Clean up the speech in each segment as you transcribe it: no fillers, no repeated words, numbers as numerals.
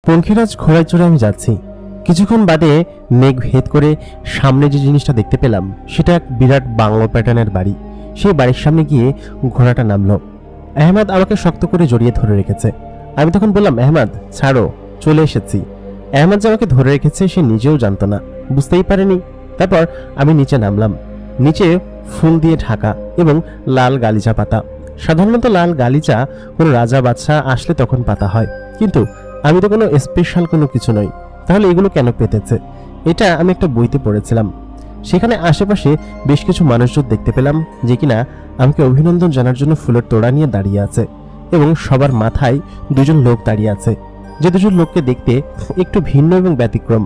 পঙ্খিরাজ ঘোড়ায় চড়ে আমি যাচ্ছি। কিছুক্ষণ বাদে মেঘ ভেদ করে সামনে যে জিনিসটা দেখতে পেলাম সেটা এক বিরাট বাংলো প্যাটার্নের বাড়ি। সেই বাড়ির সামনে গিয়ে ঘোড়াটা নামলো। আহমেদ আমাকে শক্ত করে জড়িয়ে ধরে রেখেছে। আমি তখন বললাম, আহমেদ ছাড়ো, চলে এসেছি। আহমেদ যে আমাকে ধরে রেখেছে সে নিজেও জানতো না, বুঝতেই পারেনি। তারপর আমি নিচে নামলাম। নিচে ফুল দিয়ে ঢাকা এবং লাল গালিচা পাতা। সাধারণত লাল গালিচা কোনো রাজা বাদশা আসলে তখন পাতা হয়, কিন্তু আমি তো কোনো স্পেশাল কোনো কিছু নই, তাহলে এগুলো কেন পেতেছে? এটা আমি একটা বইতে পড়েছিলাম। সেখানে আশেপাশে বেশ কিছু মানুষজন দেখতে পেলাম যে কিনা আমাকে অভিনন্দন জানার জন্য ফুলের তোড়া নিয়ে দাঁড়িয়ে আছে, এবং সবার মাথায় দুজন লোক দাঁড়িয়ে আছে, যে দুজন লোককে দেখতে একটু ভিন্ন এবং ব্যতিক্রম।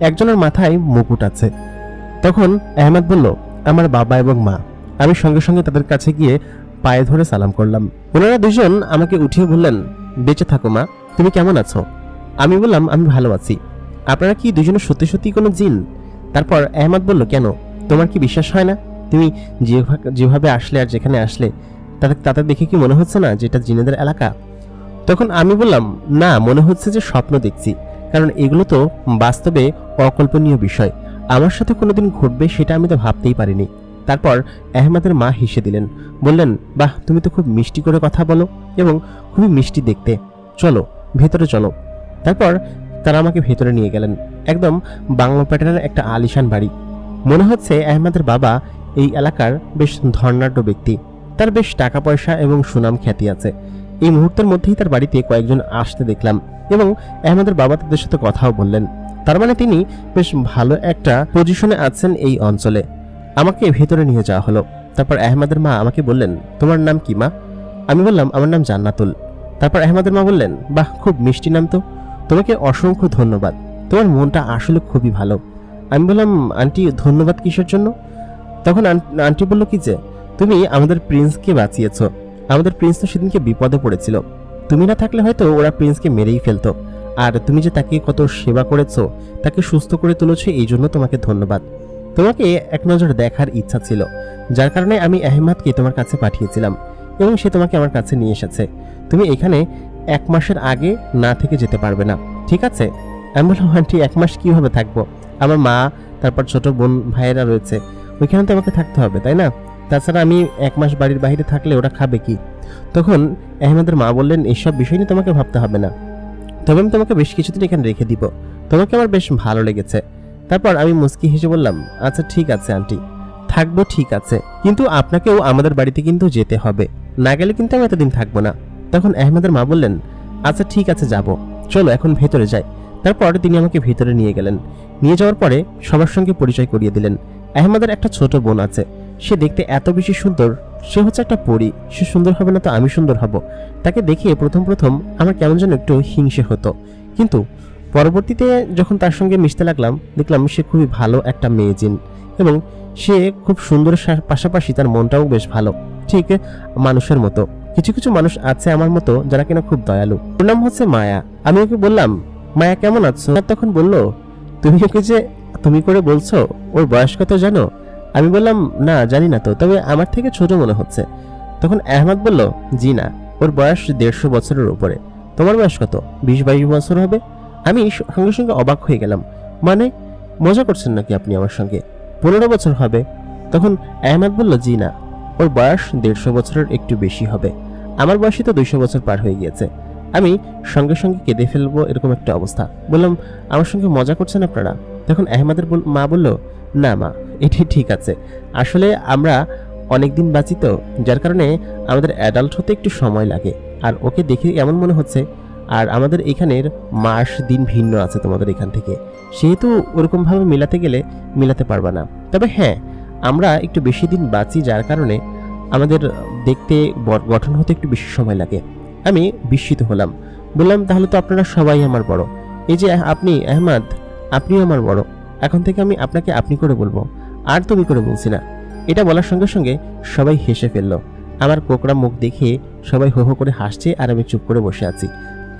একজনের মাথায় মুকুট আছে। তখন আহমেদ বলল, আমার বাবা এবং মা। আমি সঙ্গে সঙ্গে তাদের কাছে গিয়ে পায়ে ধরে সালাম করলাম। ওনারা দুজন আমাকে উঠিয়ে বললেন, বেঁচে থাকো মা, তুমি কেমন আছো? আমি বললাম, আমি ভালো আছি। আপনারা কি দুজনে সত্যি সত্যি কোনো জিন? তারপর আহমেদ বলল, কেন, তোমার কি বিশ্বাস হয় না? তুমি যেভাবে আসলে আর যেখানে আসলে তাদের দেখে কি মনে হচ্ছে না যে এটা জিনেদের এলাকা? তখন আমি বললাম, না, মনে হচ্ছে যে স্বপ্ন দেখছি, কারণ এগুলো তো বাস্তবে অকল্পনীয় বিষয়। আমার সাথে কোনোদিন ঘটবে সেটা আমি তো ভাবতেই পারিনি। তারপর আহমেদের মা হেসে দিলেন, বললেন, বাহ, তুমি তো খুব মিষ্টি করে কথা বলো এবং খুবই মিষ্টি দেখতে, চলো ভেতরে চলো। তারপর তারা আমাকে ভেতরে নিয়ে গেলেন। একদম বাংলো প্যাটার্নের একটা আলিশান বাড়ি। মনে হচ্ছে আহমেদের বাবা এই এলাকার বেশ ধর্নাঢ্য ব্যক্তি, তার বেশ টাকা পয়সা এবং সুনাম খ্যাতি আছে। এই মুহূর্তের মধ্যেই তার বাড়িতে কয়েকজন আসতে দেখলাম, এবং আহমেদের বাবা তাদের সাথে কথাও বললেন। তার মানে তিনি বেশ ভালো একটা পজিশনে আছেন এই অঞ্চলে। আমাকে ভেতরে নিয়ে যাওয়া হলো। তারপর আহমেদের মা আমাকে বললেন, তোমার নাম কি মা? আমি বললাম, আমার নাম জান্নাতুল। তারপর আহমেদের মা বললেন, বাহ, খুব মিষ্টি নাম তো, তোমাকে অসংখ্য ধন্যবাদ, তোমার মনটা আসলে খুবই ভালো। আমি বললাম, আন্টি ধন্যবাদ কিসের জন্য? তখন আন্টি বলল কি যে, তুমি আমাদের প্রিন্সকে বাঁচিয়েছ। আমাদের প্রিন্স তো সেদিনকে বিপদে পড়েছিল, তুমি না থাকলে হয়তো ওরা প্রিন্সকে মেরেই ফেলতো। আর তুমি যে তাকে কত সেবা করেছো, তাকে সুস্থ করে তুলেছো, এই জন্য তোমাকে ধন্যবাদ। তোমাকে এক নজর দেখার ইচ্ছা ছিল, যার কারণে আমি আহমেদকে তোমার কাছে পাঠিয়েছিলাম, এবং সে তোমাকে আমার কাছে নিয়ে এসেছে। তুমি এখানে 1 মাসের আগে না থেকে যেতে পারবে না, ঠিক আছে? আমি বললাম, আন্টি 1 মাস কিভাবে থাকবো? আমার মা, তারপর ছোট বোন ভাইয়েরা রয়েছে, ওইখানে তো আমাকে থাকতে হবে, তাই না? তাছাড়া আমি 1 মাস বাড়ির বাইরে থাকলে ওরা খাবে কি? তখন আহমেদের মা বললেন, এইসব বিষয় নিয়ে তোমাকে ভাবতে হবে না, তবে আমি তোমাকে বেশ কিছুদিন এখানে রেখে দিব, তোমাকে আমার বেশ ভালো লেগেছে। তারপর আমি মুস্কি হেসে বললাম, আচ্ছা ঠিক আছে আন্টি, থাকবো, ঠিক আছে, কিন্তু আপনাকেও আমাদের বাড়িতে কিন্তু যেতে হবে, না গেলে কিন্তু আমি এতদিন থাকবো না। তখন আহমেদের মা বললেন, আচ্ছা ঠিক আছে, যাব, চলো এখন ভেতরে যাই। তারপর তিনি আমাকে ভেতরে নিয়ে গেলেন। নিয়ে যাওয়ার পরে সবার সঙ্গে পরিচয় করিয়ে দিলেন। আহমেদের একটা ছোট বোন আছে, সে দেখতে এত বেশি সুন্দর, সে হচ্ছে একটা পরী। সে সুন্দর হবে না তো আমি সুন্দর হব? তাকে দেখে প্রথম আমার কেমন যেন একটু হিংসে হতো, কিন্তু পরবর্তীতে যখন তার সঙ্গে মিশতে লাগলাম, দেখলাম সে খুবই ভালো একটা মেয়ে জিন, এবং সে খুব সুন্দরের পাশাপাশি তার মনটাও বেশ ভালো, ঠিক মানুষের মতো। কিছু কিছু মানুষ আছে আমার মতো যারা কিনা খুব দয়ালু। ওর নাম হচ্ছে মায়া। আমি ওকে বললাম, মায়া কেমন আছো? তখন বলল, তুমি ওকে যে তুমি করে বলছো, ওর বয়স কত জানো? আমি বললাম, না জানি না তো, তবে আমার থেকে ছোট মনে হচ্ছে। তখন আহমেদ বলল, জি না, ওর বয়স 150 বছরের উপরে। তোমার বয়স কত? 20-22 বছর হবে। আমি সঙ্গে সঙ্গে অবাক হয়ে গেলাম, মানে মজা করছেন নাকি আপনি আমার সঙ্গে? 15 বছর হবে। তখন আহমেদ বলল, জি না, ওর বয়স 150 বছরের একটু বেশি হবে। আমার বয়সই তো 200 বছর পার হয়ে গিয়েছে। আমি সঙ্গে সঙ্গে কেঁদে ফেলবো এরকম একটা অবস্থা। বললাম, আমার সঙ্গে মজা করছেন আপনারা? তখন আহমেদের মা বলল, না মা, এটাই ঠিক আছে, আসলে আমরা অনেকদিন বাঁচি তো, যার কারণে আমাদের অ্যাডাল্ট হতে একটু সময় লাগে। আর ওকে দেখে এমন মনে হচ্ছে, আর আমাদের এখানের মাস দিন ভিন্ন আছে তোমাদের এখান থেকে, সেহেতু ওরকমভাবে মিলাতে গেলে মিলাতে পারবা না। তবে হ্যাঁ, আমরা একটু বেশি দিন বাঁচি, যার কারণে আমাদের দেখতে গঠন হতে একটু বেশি সময় লাগে। আমি বিস্মিত হলাম, বললাম, তাহলে তো আপনারা সবাই আমার বড়। এই যে আপনি আহমেদ, আপনিও আমার বড়। এখন থেকে আমি আপনাকে আপনি করে বলবো, আর তুমি করে বলছি না। এটা বলার সঙ্গে সঙ্গে সবাই হেসে ফেলল। আমার কোকড়া মুখ দেখে সবাই হো হো করে হাসছে, আর আমি চুপ করে বসে আছি।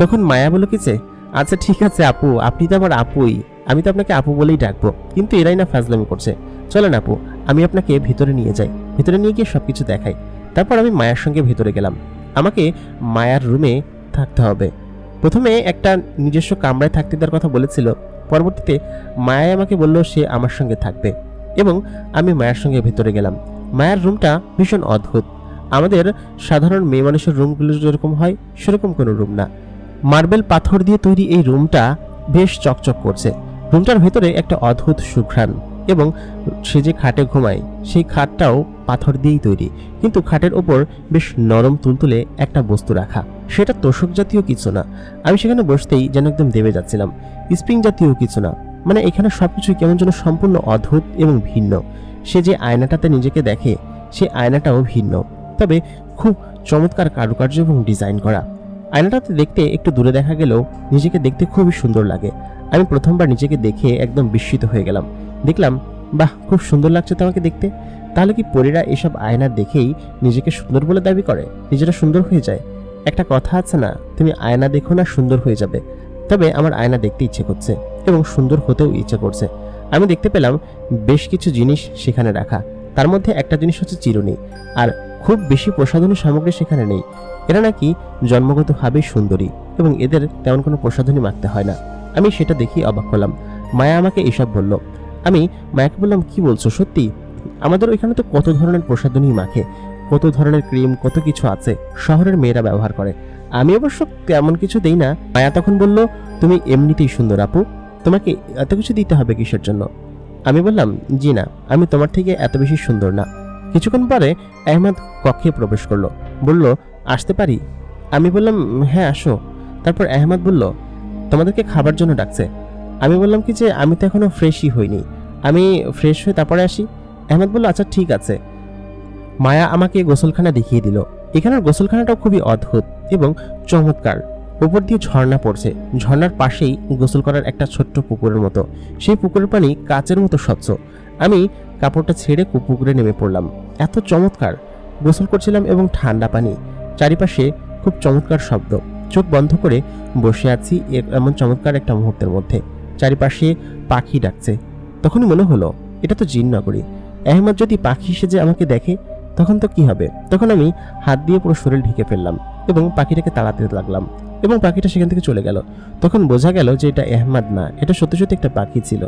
তখন মায়া বলল কি যে, আচ্ছা ঠিক আছে আপু, আপনি তো আমার আপুই, আমি তো আপনাকে আপু বলেই ডাকবো, কিন্তু এরাই না ফাজলামি করছে। চলেন আপু, আমি আপনাকে ভিতরে নিয়ে যাই, ভিতরে নিয়ে গিয়ে সবকিছু দেখাই। তারপর আমি মায়ার সঙ্গে ভেতরে গেলাম। আমাকে মায়ার রুমে থাকতে হবে, প্রথমে একটা নিজস্ব কামরায় থাকতে দেওয়ার কথা বলেছিল, পরবর্তীতে মায়া আমাকে বলল সে আমার সঙ্গে থাকবে এবং আমি মায়ের সঙ্গে ভেতরে গেলাম। মায়ের রুমটা ভীষণ অদ্ভুত। আমাদের সাধারণ মেয়ে মানুষের রুমগুলো যেরকম হয় সেরকম কোনো রুম না। মার্বেল পাথর দিয়ে তৈরি এই রুমটা বেশ চকচক করছে। রুমটার ভেতরে একটা অদ্ভুত সুঘ্রাণ এবং সে যে খাটে ঘুমায় সেই খাটটাও পাথর দিয়েই তৈরি, কিন্তু খাটের ওপর বেশ নরম তুলতুলে একটা বস্তু রাখা, সেটা তোষক জাতীয় কিছু না। আমি সেখানে বসতেই যেন একদম দেবে যাচ্ছিলাম। স্প্রিং জাতীয় কিছু না, মানে এখানে সবকিছু কেমন যেন সম্পূর্ণ অদ্ভুত এবং ভিন্ন। সে যে আয়নাটাতে নিজেকে দেখে সেই আয়নাটাও ভিন্ন, তবে খুব চমৎকার কারুকার্য এবং ডিজাইন করা। আয়নাটাতে দেখতে একটু দূরে দেখা গেলেও নিজেকে দেখতে খুবই সুন্দর লাগে। আমি প্রথমবার নিজেকে দেখে একদম বিস্মিত হয়ে গেলাম। দেখলাম, বাহ, খুব সুন্দর লাগছে তো আমাকে দেখতে। তাহলে কি পরীরা এসব আয়না দেখেই নিজেকে সুন্দর বলে দাবি করে, নিজেরা সুন্দর হয়ে যায়? একটা কথা আছে না, তুমি আয়না দেখো না সুন্দর হয়ে যাবে। তবে আমার আয়না দেখতে ইচ্ছে করছে এবং সুন্দর হতেও ইচ্ছে করছে। আমি দেখতে পেলাম বেশ কিছু জিনিস সেখানে রাখা। তার মধ্যে একটা জিনিস হচ্ছে চিরুনি, আর খুব বেশি প্রসাধনী সামগ্রী সেখানে নেই। এরা নাকি জন্মগতভাবেই সুন্দরী এবং এদের তেমন কোনো প্রসাধনী মাখতে হয় না। আমি সেটা দেখি অবাক হলাম। মায়া আমাকে এসব বলল। আমি মায়াকে বললাম, কি বলছো সত্যি? আমাদের ওইখানে তো কত ধরনের প্রসাধনী মাখে, কত ধরনের ক্রিম, কত কিছু আছে, শহরের মেয়েরা ব্যবহার করে। আমি অবশ্য তেমন কিছু দেই না। মায়া তখন বলল, তুমি এমনিতেই সুন্দর আপু, তোমাকে এত কিছু দিতে হবে কিসের জন্য? আমি বললাম, জি না, আমি তোমার থেকে এত বেশি সুন্দর না। কিছুক্ষণ পরে আহমেদ কক্ষে প্রবেশ করলো, বলল, আসতে পারি? আমি বললাম, হ্যাঁ আসো। তারপর আহমেদ বলল, তোমাদেরকে খাবার জন্য ডাকছে। আমি বললাম কি যে আমি তো এখনো ফ্রেশই হইনি, আমি ফ্রেশ হয়ে তারপরে আসি। আহমেদ বলল, আচ্ছা ঠিক আছে। মায়া আমাকে গোসলখানা দেখিয়ে দিল। এখানের গোসলখানাটাও খুবই অদ্ভুত এবং চমৎকার। উপর দিয়ে ঝর্ণা পড়ছে, ঝর্ণার পাশেই গোসল করার একটা ছোট্ট পুকুরের মতো। সেই পুকুরের পানি কাচের মতো স্বচ্ছ। আমি কাপড়টা ছেড়ে পুকুরে নেমে পড়লাম। এত চমৎকার গোসল করছিলাম এবং ঠান্ডা পানি, চারিপাশে খুব চমৎকার শব্দ। চোখ বন্ধ করে বসে আছি এমন চমৎকার একটা মুহূর্তের মধ্যে। চারিপাশে পাখি ডাকছে। তখনই মনে হলো এটা তো জিন নগরী। আহমেদ যদি পাখি সেজে আমাকে দেখে তখন তো কি হবে? তখন আমি হাত দিয়ে পুরো শরীর ঢেকে ফেললাম এবং পাখিটাকে তাড়াতে লাগলাম এবং পাখিটা সেখান থেকে চলে গেল। তখন বোঝা গেল যে এটা আহমেদ না, এটা সত্যি সত্যি একটা পাখি ছিল।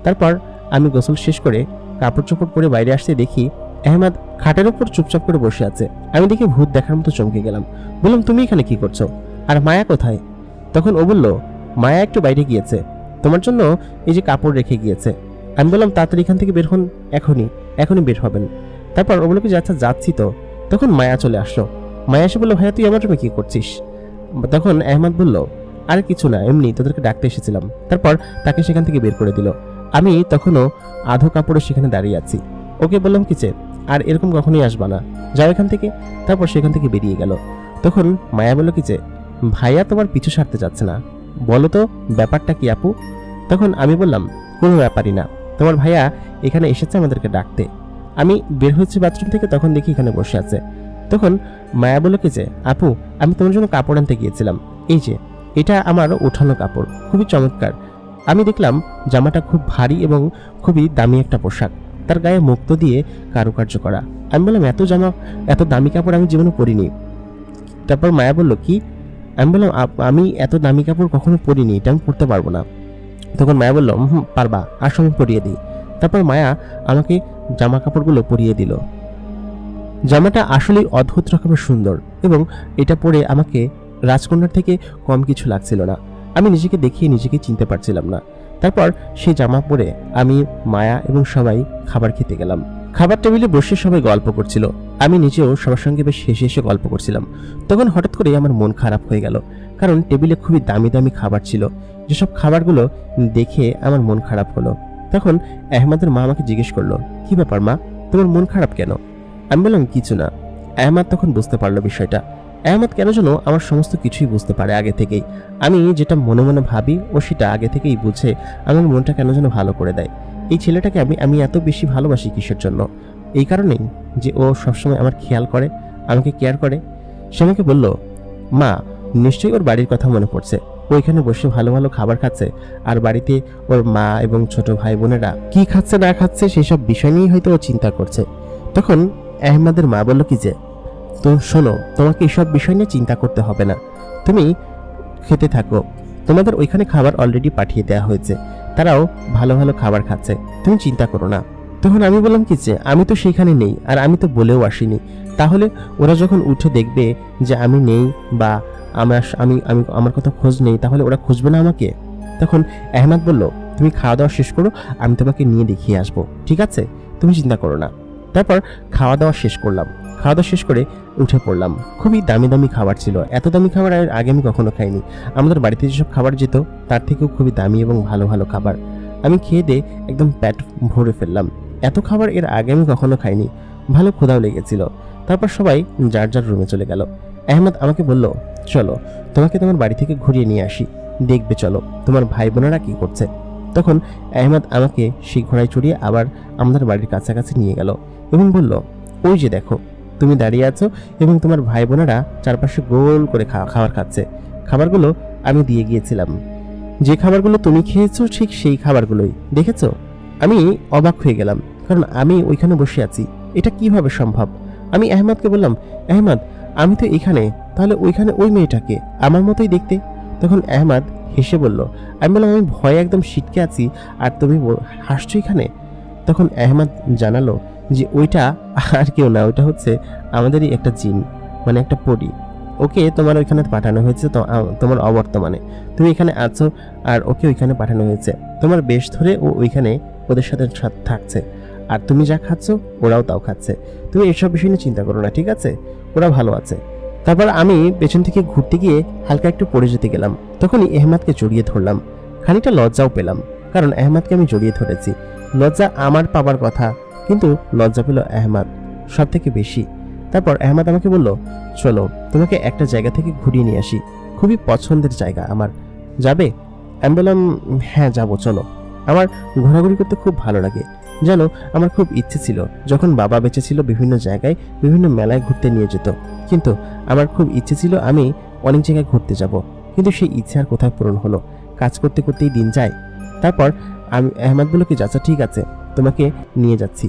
তারপর আমি গোসল শেষ করে কাপড় চোপড় পরে বাইরে আসতে দেখি আহমেদ খাটের উপর চুপচাপ করে বসে আছে। আমি দেখে ভূত দেখার মতো চমকে গেলাম। বললাম, তুমি এখানে কি করছো? আর মায়া কোথায়? তখন ও বলল, মায়া একটু বাইরে গিয়েছে, তোমার জন্য এই যে কাপড় রেখে গিয়েছে। আমি বললাম, তাড়াতাড়ি এখান থেকে বের হন, এখনই বের হবেন। তারপর ও বলল কি, আচ্ছা যাচ্ছি তো। তখন মায়া চলে আসলো। মায়া এসে বললো, ভাইয়া তুই আমার রুমে কি করছিস? তখন আহমেদ বলল, আর কিছু না, এমনি তোদেরকে ডাকতে এসেছিলাম। তারপর তাকে সেখান থেকে বের করে দিল। আমি তখনও আধো কাপড়ে সেখানে দাঁড়িয়ে আছি। ওকে বললাম কি যে আর এরকম কখনোই আসবা না, যাও এখান থেকে। তারপর সেখান থেকে বেরিয়ে গেল। তখন মায়া বলল কি যে, ভাইয়া তোমার পিছু ছাড়তে যাচ্ছে না, বলো তো ব্যাপারটা কি আপু? তখন আমি বললাম, কোনো ব্যাপারই না, তোমার ভাইয়া এখানে এসেছে আমাদেরকে ডাকতে। আমি বের হয়েছি বাথরুম থেকে, তখন দেখি এখানে বসে আছে। তখন মায়া বলল কি যে, আপু আমি তোমার জন্য কাপড় আনতে গিয়েছিলাম, এই যে এটা আমার ওঠানো কাপড়, খুবই চমৎকার। আমি দেখলাম জামাটা খুব ভারী এবং খুবই দামি একটা পোশাক, তার গায়ে মুক্ত দিয়ে কারুকার্য করা। আমি বললাম, এত দামি কাপড় আমি জীবনে পরিনি। তারপর মায়া বলল, কি? আমি বললাম, আমি এত দামি কাপড় কখনো পরিনি, এটা আমি পরতে পারবো না। তখন মায়া বলল, পারবা, আর সময় পরিয়ে দিই। তারপর মায়া আমাকে জামা কাপড়গুলো পরিয়ে দিল। জামাটা আসলেই অদ্ভুত রকমের সুন্দর এবং এটা পরে আমাকে রাজকন্যার থেকে কম কিছু লাগছিল না। আমি নিজেকে দেখিয়ে নিজেকে চিনতে পারছিলাম না। তারপর সেই জামা পরে আমি, মায়া এবং সবাই খাবার খেতে গেলাম। খাবার টেবিলে বসে সবাই গল্প করছিল। আমি নিজেও সবার সঙ্গে বেশ হেসে হেসে গল্প করছিলাম। তখন হঠাৎ করে আমার মন খারাপ হয়ে গেল, কারণ টেবিলে খুবই দামি দামি খাবার ছিল। যেসব খাবারগুলো দেখে আমার মন খারাপ হলো। তখন আহমেদের মা আমাকে জিজ্ঞেস করলো, কি ব্যাপার মা, তোমার মন খারাপ কেন? আমি বললাম, কিছু না। আহমেদ তখন বুঝতে পারলো বিষয়টা। আহমেদ কেন যেন আমার সমস্ত কিছুই বুঝতে পারে আগে থেকেই। আমি যেটা মনে মনে ভাবি ও সেটা আগে থেকেই বুঝে আমার মনটা কেন যেন ভালো করে দেয়। এই ছেলেটাকে আমি এত বেশি ভালোবাসি কিসের জন্য? এই কারণেই যে ও সবসময় আমার খেয়াল করে, আমাকে কেয়ার করে। সে আমাকে বলল, মা নিশ্চয়ই ওর বাড়ির কথা মনে পড়ছে, ও এখানে বসে ভালো ভালো খাবার খাচ্ছে আর বাড়িতে ওর মা এবং ছোট ভাই বোনেরা কি খাচ্ছে না খাচ্ছে সেসব বিষয় নিয়েই হয়তো ও চিন্তা করছে। তখন আহমেদের মা বলল কি যে, তো শোনো, তোমাকে এসব বিষয় নিয়ে চিন্তা করতে হবে না। তুমি খেতে থাকো, তোমাদের ওইখানে খাবার অলরেডি পাঠিয়ে দেওয়া হয়েছে, তারাও ভালো ভালো খাবার খাচ্ছে, তুমি চিন্তা করো না। তখন আমি বললাম কি যে আমি তো সেখানে নেই, আর আমি তো বলেও আসিনি, তাহলে ওরা যখন উঠে দেখবে যে আমি নেই বা আমার কথা খোঁজ নেই, তাহলে ওরা খুঁজবে না আমাকে? তখন আহমেদ বলল, তুমি খাওয়া দাওয়া শেষ করো, আমি তোমাকে নিয়ে দেখিয়ে আসবো, ঠিক আছে, তুমি চিন্তা করো না। তারপর খাওয়া দাওয়া শেষ করলাম, খাওয়া দাওয়া শেষ করে উঠে পড়লাম। খুবই দামি দামি খাবার ছিল, এত দামি খাবার আগে আমি কখনো খাইনি। আমাদের বাড়িতে যেসব খাবার যেত তার থেকেও খুবই দামি এবং ভালো ভালো খাবার। আমি খেয়ে দিয়ে একদম পেট ভরে ফেললাম। এত খাবার এর আগে আমি কখনো খাইনি, ভালো ক্ষুধাও লেগেছিল। তারপর সবাই যার যার রুমে চলে গেল। আহমেদ আমাকে বলল, চলো তোমাকে তোমার বাড়ি থেকে ঘুরিয়ে নিয়ে আসি, দেখবে চলো তোমার ভাই বোনেরা কি করছে। তখন আহমেদ আমাকে সেই ঘোড়ায় চড়িয়ে আবার আমাদের বাড়ির কাছাকাছি নিয়ে গেল এবং বলল, ওই যে দেখো তুমি দাঁড়িয়ে আছো এবং তোমার ভাই বোনেরা চারপাশে গোল করে খাবার খাচ্ছে। খাবারগুলো আমি দিয়ে গিয়েছিলাম, যে খাবারগুলো তুমি খেয়েছো ঠিক সেই খাবারগুলোই, দেখেছো? আমি অবাক হয়ে গেলাম, কারণ আমি ওইখানে বসে আছি, এটা কিভাবে সম্ভব? আমি আহমেদকে বললাম, আহমেদ আমি তো এখানে, তাহলে ওইখানে ওই মেয়েটাকে আমার মতোই দেখতে। তখন আহমেদ হেসে বলল, আমি বললাম আমি ভয়ে একদম সিটকে আছি আর তুমি হাসছো এখানে? তখন আহমেদ জানালো যে ওইটা আর কেউ না, ওইটা হচ্ছে আমাদেরই একটা জিন, মানে একটা পরী। ওকে তোমার ওইখানে পাঠানো হয়েছে তোমার অবর্তমানে, তুমি এখানে আছো আর ওকে ওইখানে পাঠানো হয়েছে তোমার বেশ ধরে, ও ওইখানে ওদের সাথে থাকছে, আর তুমি যা খাচ্ছ ওরাও তাও খাচ্ছে। তুমি এসব বিষয় নিয়ে চিন্তা করো না, ঠিক আছে? ওরা ভালো আছে। তারপর আমি পেছন থেকে ঘুরতে গিয়ে হালকা একটু পড়ে যেতে গেলাম, তখনই আহমেদকে জড়িয়ে ধরলাম। খানিকটা লজ্জাও পেলাম, কারণ আহমেদকে আমি জড়িয়ে ধরেছি। লজ্জা আমার পাবার কথা, কিন্তু লজ্জা পেল আহমেদ সব থেকে বেশি। তারপর আহমেদ আমাকে বলল, চলো তোমাকে একটা জায়গা থেকে ঘুরিয়ে নিয়ে আসি, খুবই পছন্দের জায়গা আমার, যাবে? আমি বললাম, হ্যাঁ যাবো, চলো। আমার ঘোরাঘুরি করতে খুব ভালো লাগে, জানো আমার খুব ইচ্ছে ছিল যখন বাবা বেঁচে ছিল বিভিন্ন জায়গায় বিভিন্ন মেলায় ঘুরতে নিয়ে যেত, কিন্তু আমার খুব ইচ্ছে ছিল আমি অনেক জায়গায় ঘুরতে যাব, কিন্তু সেই ইচ্ছে আর কোথায় পূরণ হলো? কাজ করতে করতেই দিন যায়। তারপর আমি আহমেদ বলল কি, আচ্ছা ঠিক আছে তোমাকে নিয়ে যাচ্ছি।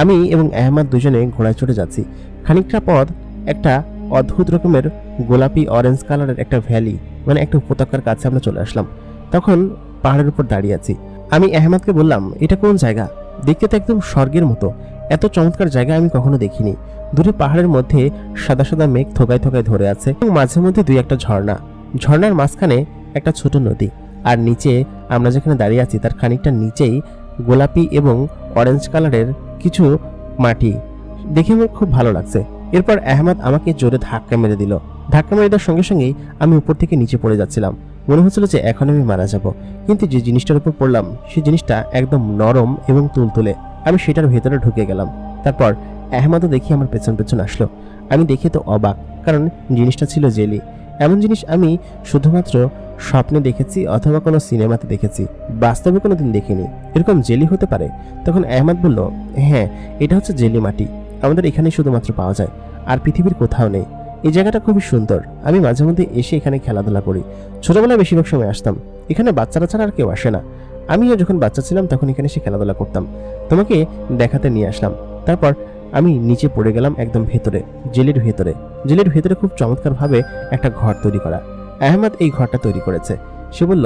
আমি এবং আহমেদ দুজনে ঘোড়ায় চড়ে যাচ্ছি। খানিকটা পথ একটা অদ্ভুত রকমের গোলাপি অরেঞ্জ কালারের একটা ভ্যালি, মানে একটা উপত্যকার কাছে আমরা চলে আসলাম। তখন পাহাড়ের উপর দাঁড়িয়ে আছি। আমি আহমেদকে বললাম, এটা কোন জায়গা? দেখতে তো একদম স্বর্গের মতো, এত চমৎকার জায়গা আমি কখনো দেখিনি। দূরে পাহাড়ের মধ্যে সাদা সাদা মেঘ থোকায় থোকায় ধরে আছে এবং মাঝে মধ্যে দুই একটা ঝর্ণা, ঝর্ণার মাঝখানে একটা ছোট নদী, আর নিচে আমরা যেখানে দাঁড়িয়ে আছি তার খানিকটা নিচেই গোলাপি এবং অরেঞ্জ কালারের কিছু মাটি। দেখে আমার খুব ভালো লাগছে। এরপর আহমেদ আমাকে জোরে ধাক্কা মেরে দিল। ধাক্কা মেরে দেওয়ার সঙ্গে সঙ্গেই আমি উপর থেকে নিচে পড়ে যাচ্ছিলাম। মনে হচ্ছিল যে এখন আমি মারা যাব, কিন্তু যে জিনিসটার উপর পড়লাম সেই জিনিসটা একদম নরম এবং তুলতুলে। আমি সেটার ভেতরে ঢুকে গেলাম। তারপর আহমেদও দেখি আমার পেছন পেছন আসলো। আমি দেখে তো অবাক, কারণ জিনিসটা ছিল জেলি। এমন জিনিস আমি শুধুমাত্র স্বপ্নে দেখেছি অথবা কোনো সিনেমাতে দেখেছি, বাস্তবে কোনোদিন দেখিনি এরকম জেলি হতে পারে। তখন আহমেদ বলল, হ্যাঁ এটা হচ্ছে জেলি মাটি, আমাদের এখানে শুধুমাত্র পাওয়া যায়, আর পৃথিবীর কোথাও নেই। এই জায়গাটা খুবই সুন্দর, আমি মাঝে মধ্যে এসে এখানে খেলাধুলা করি। ছোটবেলায় বেশিরভাগ সময় আসতাম, এখানে বাচ্চারা ছাড়া আর কেউ আসে না। আমিও যখন বাচ্চা ছিলাম তখন এখানে এসে খেলাধুলা করতাম, তোমাকে দেখাতে নিয়ে আসলাম। তারপর আমি নিচে পড়ে গেলাম একদম ভেতরে, জেলির ভেতরে। জেলির ভেতরে খুব চমৎকারভাবে একটা ঘর তৈরি করা। আহমেদ এই ঘরটা তৈরি করেছে। সে বলল,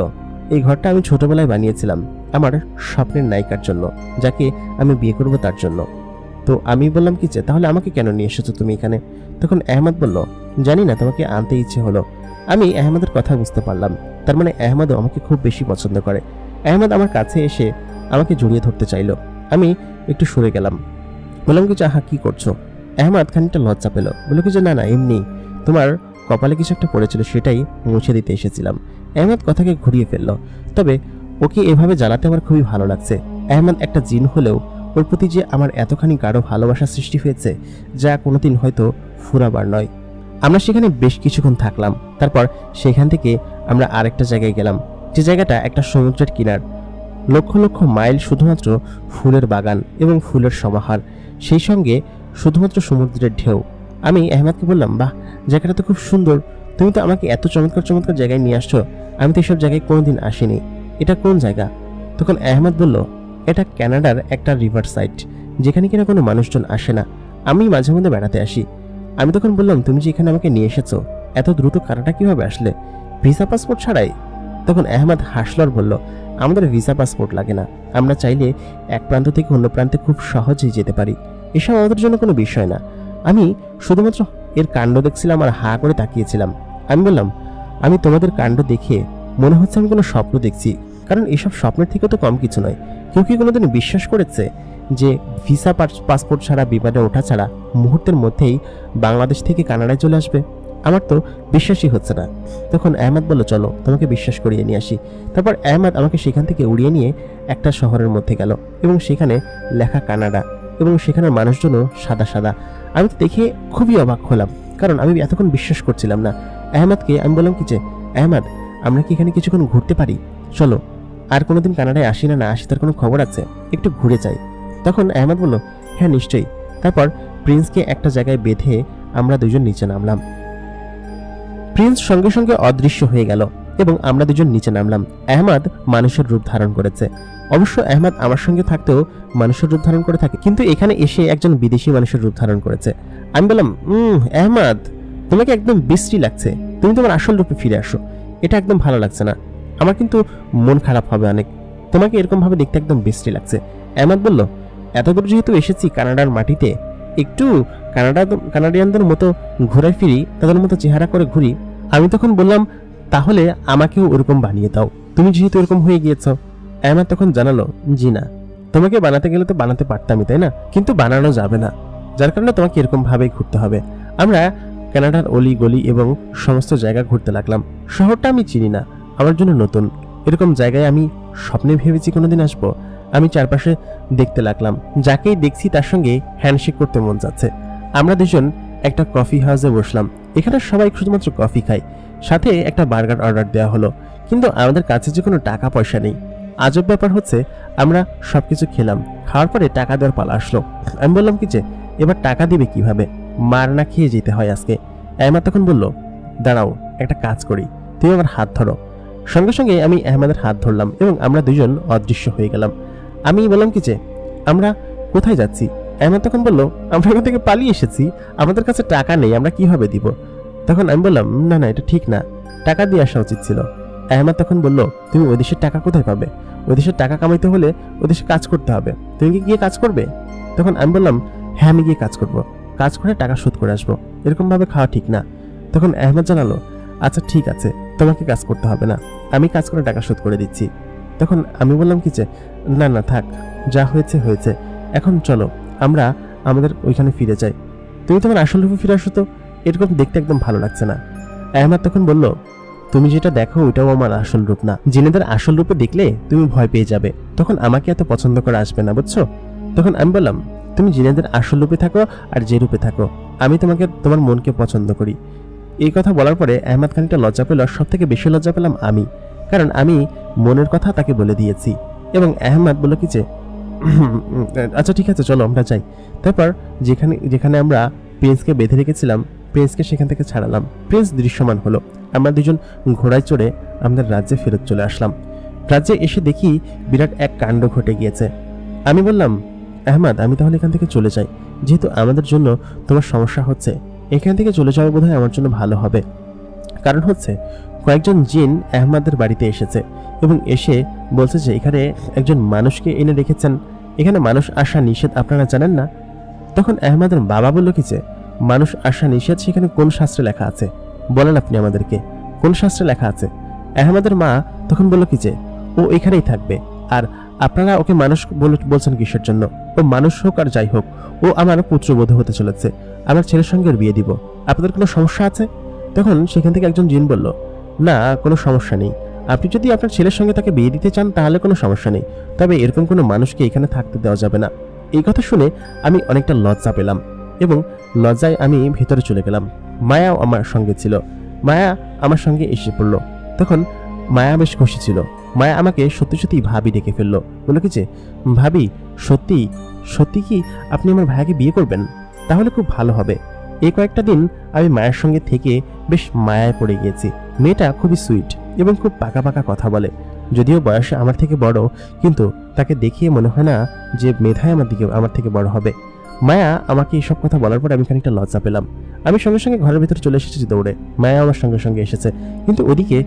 এই ঘরটা আমি ছোটবেলায় বানিয়েছিলাম আমার স্বপ্নের নায়িকার জন্য, যাকে আমি বিয়ে করব তার জন্য। তো আমি বললাম কি যে, তাহলে আমাকে কেন নিয়ে এসেছো তুমি এখানে? তখন আহমেদ বলল, জানি না, তোমাকে আনতে ইচ্ছে হলো। আমি আহমেদের কথা বুঝতে পারলাম, তার মানে আহমেদও আমাকে খুব বেশি পছন্দ করে। আহমেদ আমার কাছে এসে আমাকে জড়িয়ে ধরতে চাইলো। আমি একটু সরে গেলাম, বললাম কি যে, আহা কি করছো? আহমেদ খানিকটা লজ্জা পেল, বলল কি যে, না না এমনি, তোমার কপালে কিছু একটা পড়েছিল সেটাই মুছে দিতে এসেছিলাম। আহমেদ কথাকে ঘুরিয়ে ফেললো, তবে ওকে এভাবে জ্বালাতে আমার খুবই ভালো লাগছে। আহমেদ একটা জিন হলেও ওর প্রতি যে আমার এতখানি গাঢ় ভালোবাসা সৃষ্টি হয়েছে, যা কোনোদিন হয়তো ফুরাবার নয়। আমরা সেখানে বেশ কিছুক্ষণ থাকলাম। তারপর সেখান থেকে আমরা আরেকটা জায়গায় গেলাম, যে জায়গাটা একটা সমুদ্রের কিনার। লক্ষ লক্ষ মাইল শুধুমাত্র ফুলের বাগান এবং ফুলের সমাহার, সেই সঙ্গে শুধুমাত্র সমুদ্রের ঢেউ। আমি আহমেদকে বললাম, বাহ জায়গাটা তো খুব সুন্দর, তুমি তো আমাকে এত চমৎকার চমৎকার জায়গায় নিয়ে আসছো, আমি তো এসব জায়গায় কোনোদিন আসিনি, এটা কোন জায়গা? তখন আহমেদ বলল, এটা কানাডার একটা রিভার সাইড, যেখানে কিনা কোনো মানুষজন আসে না, আমি মাঝে মধ্যে বেড়াতে আসি। আমি তখন বললাম, তুমি যে এখানে আমাকে নিয়ে এসেছো, এত দ্রুত কানাডা কিভাবে আসলে? ভিসা পাসপোর্ট ছাড়াই? তখন আহমেদ হাসল আর বলল, আমাদের ভিসা পাসপোর্ট লাগে না, আমরা চাইলে এক প্রান্ত থেকে অন্য প্রান্তে খুব সহজেই যেতে পারি, এসব আমাদের জন্য কোনো বিষয় না। আমি শুধুমাত্র এর কাণ্ড দেখছিলাম আর হা করে তাকিয়েছিলাম। আমি বললাম, আমি তোমাদের কাণ্ড দেখে মনে হচ্ছে আমি কোনো স্বপ্ন দেখছি, কারণ এসব স্বপ্নের থেকে তো কম কিছু নয়। কেউ কি কোনোদিন বিশ্বাস করেছে যে ভিসা পাসপোর্ট ছাড়া বিমানে ওঠা ছাড়া মুহূর্তের মধ্যেই বাংলাদেশ থেকে কানাডায় চলে আসবে? আমার তো বিশ্বাসই হচ্ছে না। তখন আহমেদ বলল, চলো তোমাকে বিশ্বাস করিয়ে নিয়ে আসি। তারপর আহমেদ আমাকে সেখান থেকে উড়িয়ে নিয়ে একটা শহরের মধ্যে গেল এবং সেখানে লেখা কানাডা এবং সেখানের মানুষজনও সাদা সাদা। আমি তো দেখে খুবই অবাক হলাম, কারণ আমি এতক্ষণ বিশ্বাস করছিলাম না। আহমেদকে আমি বললাম কি যে, আহমেদ আমরা কি এখানে কিছুক্ষণ ঘুরতে পারি? চলো, আর কোনোদিন কানাডায় আসি না আসি তার কোনো খবর আছে, একটু ঘুরে যাই। তখন আহমেদ বলল, হ্যাঁ নিশ্চয়ই। তারপর প্রিন্সকে একটা জায়গায় বেঁধে আমরা দুজন নিচে নামলাম। প্রিন্স সঙ্গে সঙ্গে অদৃশ্য হয়ে গেল এবং আমরা দুজন নিচে নামলাম। আহমেদ মানুষের রূপ ধারণ করেছে। অবশ্য আহমেদ আমার সঙ্গে থাকতেও মানুষের রূপ ধারণ করে থাকে, কিন্তু এখানে এসে একজন বিদেশি মানুষের রূপ ধারণ করেছে। আমি বললাম, আহমেদ তোমাকে একদম বিশ্রী লাগছে, তুমি তোমার আসল রূপে ফিরে আসো, এটা একদম ভালো লাগছে না, আমার কিন্তু মন খারাপ হবে অনেক, তোমাকে এরকম ভাবে দেখতে একদম বিশ্রী লাগছে। আহমেদ বলল, এতদূর যেহেতু এসেছি কানাডার মাটিতে, একটু কানাডিয়ানদের মতো ঘুরে ফিরি, তাদের মতো চেহারা করে ঘুরি। আমি তখন বললাম, তাহলে আমাকেও ওরকম বানিয়ে দাও, তুমি যেহেতু এরকম হয়ে গিয়েছ। আহমেদ তখন জানালো, জি না, তোমাকে বানাতে গেলে তো বানাতে পারতামই, তাই না? কিন্তু বানানো যাবে না, যার কারণে তোমাকে এরকম ভাবেই ঘুরতে হবে। আমরা কানাডার অলি গলি এবং সমস্ত জায়গা ঘুরতে লাগলাম। শহরটা আমি চিনি না, আমার জন্য নতুন, এরকম জায়গায় আমি স্বপ্নে ভেবেছি কোনোদিন আসবো। আমি চারপাশে দেখতে লাগলাম, যাকেই দেখছি তার সঙ্গে হ্যান্ডশেক করতে মন যাচ্ছে। আমরা দুজন একটা কফি হাউসে বসলাম। এখানে সবাই শুধুমাত্র কফি খায়, সাথে একটা বার্গার অর্ডার দেওয়া হলো, কিন্তু আমাদের কাছে যে কোনো টাকা পয়সা নেই। আজব ব্যাপার হচ্ছে, আমরা সবকিছু খেলাম, খাওয়ার পরে টাকা দেওয়ার পালা আসলো। আমি বললাম কি যে, এবার টাকা দিবে কিভাবে, মার না খেয়ে যেতে হয় আজকে। আহমেদ তখন বলল, দাঁড়াও একটা কাজ করি, তুমি আমার হাত ধরো। সঙ্গে সঙ্গে আমি আহমেদের হাত ধরলাম এবং আমরা দুজন অদৃশ্য হয়ে গেলাম। আমি বললাম কি যে, আমরা কোথায় যাচ্ছি? আহমেদ তখন বলল, আমরা এখান থেকে পালিয়ে এসেছি, আমাদের কাছে টাকা নেই, আমরা কিভাবে দিব? তখন আমি বললাম, না না, এটা ঠিক না, টাকা দিয়ে আসা উচিত ছিল। আহমেদ তখন বলল, তুমি ওই দেশের টাকা কোথায় পাবে? ওই দেশের টাকা কামাইতে হলে ওই দেশে কাজ করতে হবে, তুমি কি গিয়ে কাজ করবে? তখন আমি বললাম, হ্যাঁ আমি গিয়ে কাজ করব, কাজ করে টাকা শোধ করে আসবো, এরকম ভাবে খাওয়া ঠিক না। তখন আহমেদ জানালো, আচ্ছা ঠিক আছে, তোমাকে কাজ করতে হবে না, আমি কাজ করে টাকা শোধ করে দিচ্ছি। তখন আমি বললাম কি যে, না না থাক, যা হয়েছে হয়েছে, এখন চলো আমরা আমাদের ওইখানে ফিরে যাই, তুমি তোমার আসল রূপে ফিরে আসো তো, এরকম দেখতে একদম ভালো লাগছে না। আহমেদ তখন বলল, তুমি যেটা দেখো ওইটাও আমার আসল রূপ না, জিনেদের আসল রূপে দেখলে তুমি ভয় পেয়ে যাবে, তখন আমাকে এত পছন্দ করে আসবে না, বুঝছো? তখন আমি বললাম, তুমি জিনেদের আসল রূপে থাকো আর যে রূপে থাকো, আমি তোমাকে তোমার মনকে পছন্দ করি। এই কথা বলার পরে আহমেদ খানিকটা লজ্জা পেল, সব থেকে বেশি লজ্জা পেলাম আমি, কারণ আমি মনের কথা তাকে বলে দিয়েছি। এবং আহমেদ বলল কি যে, আচ্ছা ঠিক আছে চলো আমরা যাই। তারপর যেখানে যেখানে আমরা প্রিন্সকে বেঁধে রেখেছিলাম, প্রিন্সকে সেখান থেকে ছাড়ালাম। প্রিন্স দৃশ্যমান হলো। আমরা দুজন ঘোড়ায় চড়ে আমাদের রাজ্যে ফেরত চলে আসলাম। রাজ্যে এসে দেখি বিরাট এক কাণ্ড ঘটে গিয়েছে। আমি বললাম, আহমেদ আমি তাহলে এখান থেকে চলে যাই, যেহেতু আমাদের জন্য তোমার সমস্যা হচ্ছে, এখান থেকে চলে যাওয়া বোধহয় আমার জন্য ভালো হবে। কারণ হচ্ছে, কয়েকজন জিন আহমেদের বাড়িতে এসেছে এবং এসে বলছে যে এখানে একজন মানুষকে এনে রেখেছেন, এখানে মানুষ আসা নিষেধ, আপনারা জানেন না? তখন আহমেদের বাবা বলল কি যে, মানুষ আসা নিষেধ সেখানে কোন শাস্ত্রে লেখা আছে বলেন আপনি আমাদেরকে, কোন শাস্ত্রে লেখা আছে? আহমেদের মা তখন বলল কি যে, ও এখানেই থাকবে, আর আপনারা ওকে মানুষ বলছেন কিসের জন্য? ও মানুষ হোক আর যাই হোক, ও আমার পুত্রবধূ হতে চলেছে, আমার ছেলের সঙ্গে ওর বিয়ে দিব, আপনাদের কোনো সমস্যা আছে? তখন সেখান থেকে একজন জিন বলল, না কোনো সমস্যা নেই, আপনি যদি আপনার ছেলের সঙ্গে তাকে বিয়ে দিতে চান তাহলে কোনো সমস্যা নেই, তবে এরকম কোনো মানুষকে এখানে থাকতে দেওয়া যাবে না। এই কথা শুনে আমি অনেকটা লজ্জা পেলাম এবং লজ্জায় আমি ভেতরে চলে গেলাম। মায়াও আমার সঙ্গে ছিল, মায়া আমার সঙ্গে এসে পড়ল। তখন মায়া বেশ খুশি ছিল। মায়া আমাকে সত্যি সত্যি ভাবি ডেকে ফেললো, বলল কি যে, ভাবি সত্যি সত্যি কি আপনি আমার ভাইয়াকে বিয়ে করবেন? তাহলে খুব ভালো হবে। এই কয়েকটা দিন আমি মায়ের সঙ্গে থেকে বেশ মায়ায় পড়ে গিয়েছি। মেয়েটা খুবই সুইট এবং খুব পাকা পাকা কথা বলে, যদিও বয়সে আমার থেকে বড়, কিন্তু তাকে দেখিয়ে মনে হয় না যে মেধায় আমার থেকে বড় হবে। মায়া আমাকে এইসব কথা বলার পর আমি খানিকটা লজ্জা পেলাম। আমি সঙ্গে সঙ্গে ঘরের ভিতরে চলে এসেছি দৌড়ে। মায়া আমার সঙ্গে সঙ্গে এসেছে, কিন্তু ওদিকে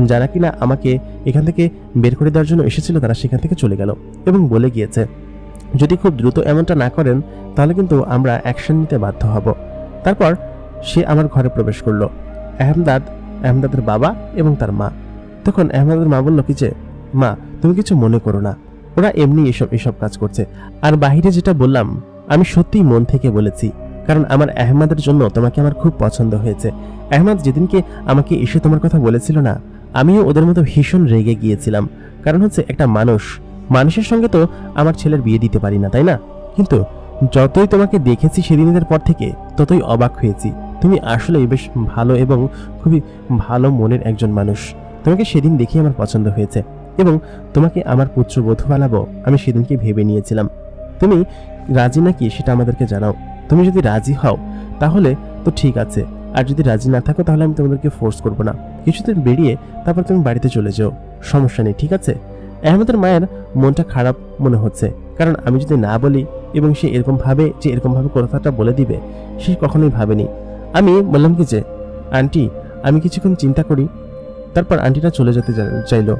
যারা কিনা আমাকে এখান থেকে বের করে দেওয়ার জন্য এসেছিল তারা সেখান থেকে চলে গেল এবং বলে গিয়েছে যদি খুব দ্রুত এমনটা না করেন তাহলে কিন্তু আমরা অ্যাকশন নিতে বাধ্য হব। তারপর সে আমার ঘরে প্রবেশ করলো, আহমেদের বাবা এবং তার মা। তখন আহমেদের মা বলল কি যে, মা তুমি কিছু মনে করো না, ওরা এমনি এসব কাজ করছে। আর বাহিরে যেটা বললাম আমি সত্যিই মন থেকে বলেছি, কারণ আমার আহমেদের জন্য তোমাকে আমার খুব পছন্দ হয়েছে। আহমেদ যেদিনকে আমাকে এসে তোমার কথা বলেছিল না, আমিও ওদের মতো ভীষণ রেগে গিয়েছিলাম। কারণ হচ্ছে একটা মানুষের সঙ্গে তো আমার ছেলের বিয়ে দিতে পারি না, তাই না? কিন্তু যতই তোমাকে দেখেছি সেদিনের পর থেকে ততই অবাক হয়েছি। তুমি আসলেই বেশ ভালো এবং খুবই ভালো মনের একজন মানুষ। তোমাকে সেদিন দেখে আমার পছন্দ হয়েছে এবং তোমাকে আমার পুত্রবধূ বানাবো আমি সেদিনকে ভেবে নিয়েছিলাম। তুমি রাজি নাকি সেটা আমাদেরকে জানাও। তুমি যদি রাজি হও তাহলে তো ঠিক আছে, আর যদি রাজি না থাকো তাহলে আমি তোমাদেরকে ফোর্স করবো না। কিছুদিন বেরিয়ে তারপর তুমি বাড়িতে চলে যাও, সমস্যা নেই, ঠিক আছে? আহমেদের মায়ের মনটা খারাপ মনে হচ্ছে, কারণ আমি যদি না বলি এবং সে এরকম ভাবে কথাটা বলে দিবে, সে কখনোই ভাবেনি। আমি বললাম কি যে, আন্টি আমি কিছুক্ষণ চিন্তা করি। তারপর আন্টিটা চলে যেতে চাইলো।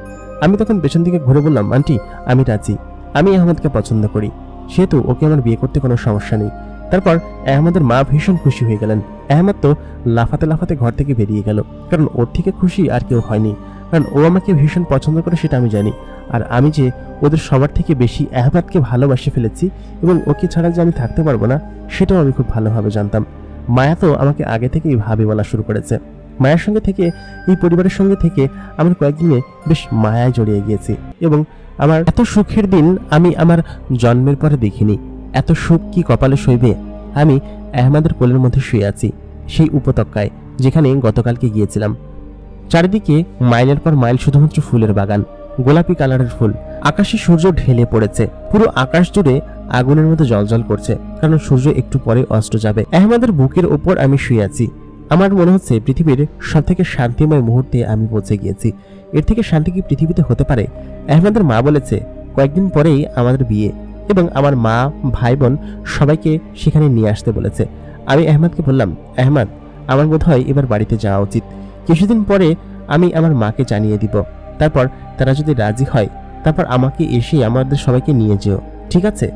আমি তখন পেছন দিকে ঘুরে বললাম, আন্টি আমি রাজি, আমি আহমেদকে পছন্দ করি, সেহেতু ওকে আমার বিয়ে করতে কোনো সমস্যা নেই। তারপর আহমেদের মা ভীষণ খুশি হয়ে গেলেন। আহমেদ তো লাফাতে লাফাতে ঘর থেকে বেরিয়ে গেল, কারণ ওর থেকে খুশি আর কেউ হয়নি। কারণ ও আমাকে ভীষণ পছন্দ করে সেটা আমি জানি, আর আমি যে ওদের সবার থেকে বেশি আহমেদকে ভালোবাসে ফেলেছি এবং ওকে ছাড়া যে আমি থাকতে পারবো না সেটাও আমি খুব ভালোভাবে জানতাম। মায়া তো আমাকে আগে থেকেই ভাবি বলা শুরু করেছে। মায়ের সঙ্গে থেকে, এই পরিবারের সঙ্গে থেকে আমার কয়েকদিনে বেশ মায়ায় জড়িয়ে গিয়েছি এবং আমার এত সুখের দিন আমি আমার জন্মের পরে দেখিনি। এত সুখ কি কপালে সইবে? আমি আহমেদের কোলের মধ্যে শুয়ে আছি সেই উপত্যকায় যেখানে গতকালকে গিয়েছিলাম। চারিদিকে মাইলের পর মাইল শুধুমাত্র ফুলের বাগান, গোলাপি কালারের ফুল। আকাশে সূর্য ঢেলে পড়েছে, পুরো আকাশ জুড়ে আগুনের মতো জ্বলজ্বল করছে, কারণ সূর্য একটু পরে অস্ত যাবে। আহমেদের বুকের ওপর আমি শুয়ে আছি। আমার মনে হচ্ছে পৃথিবীর সব থেকে শান্তিময় মুহূর্তে আমি পৌঁছে গিয়েছি। এর থেকে শান্তি কি পৃথিবীতে হতে পারে? আহমেদের মা বলেছে কয়েকদিন পরেই আমাদের বিয়ে এবং আমার মা, ভাই বোন সবাইকে সেখানে নিয়ে আসতে বলেছে। আমি আহমেদকে বললাম, আহমেদ আমার বোধ হয় এবার বাড়িতে যাওয়া উচিত। কিছুদিন পরে আমি আমার মাকে জানিয়ে দিব, তারপর তারা যদি রাজি হয় তারপর আমাকে এসে আমাদের সবাইকে নিয়ে যেও, ঠিক আছে?